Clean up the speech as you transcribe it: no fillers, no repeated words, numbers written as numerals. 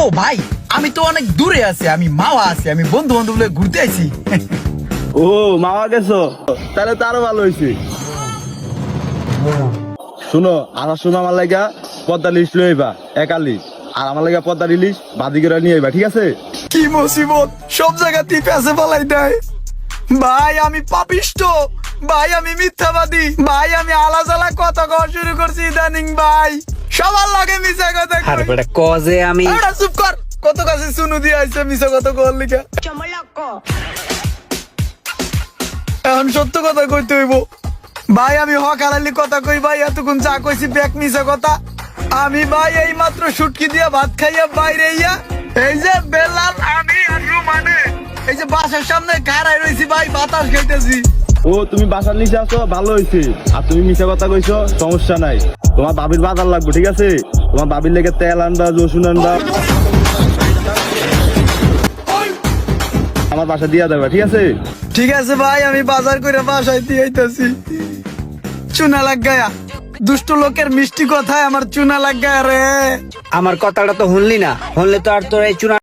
ও ভাই, আমি তো অনেক দূরে আছি, আমি মাওয়া আছি, আমি বন্ধু বান্ধব লয়ে ঘুরতে আইছি। ও মামা গেছো, তাহলে তো আরো ভালো হয়েছে। শুনো, আসার সময় আমার লাগা পদ্মা লিস্ট লইবা একালি, আর আমার লাগা পদ্মা ইলিশ বাদি করে নিয়ে আইবা, ঠিক আছে? কি মুসিবত, সব জায়গাতেই পেছে ফেলাই দেয়। ভাই আমি পাপিষ্ট, ভাই আমি মিথ্যাবাদী, ভাই আমি আলাজালা কথা কওয়া শুরু করছি ইদানিং। ভাই সবার লাগে মিছা কথা কই। আর বেটা কজে আমি আরে চুপ কর, কত কাছে শুনু দিয়ে আইছে মিছা কথা কওয়ার লিগা। এখন সত্য কথা কইতে হইব। ভাই আমি হক হালালি কথা কই ভাই, এতক্ষণ যা কইছি ব্যাক মিছা কথা। আমি ভাই এই মাত্র শুটকি দিয়া ভাত খাইয়া বাইরে ইয়া, এই যে বেলাল আমি আর রুমানে এই যে বাসার সামনে খাড়াই রইছি ভাই, বাতাস খাইতেছি। ও তুমি বাসার নিচে আসো, ভালো হয়েছে। আর তুমি মিশা কথা কইছো, সমস্যা নাই। তোমার বাবির বাজার লাগবে, ঠিক আছে? তোমার বাবির লেগে তেল আনবা, রসুন আনবা, আমার বাসা দিয়া দেবা, ঠিক আছে? ঠিক আছে ভাই, আমি বাজার করে বাসায় দিয়ে আইতাছি। চুনা লাগ গায়া, দুষ্ট লোকের মিষ্টি কথায় আমার চুনা লাগ গায়া রে। আমার কথাটা তো শুনলি না, শুনলে তো আর তোর এই চুনা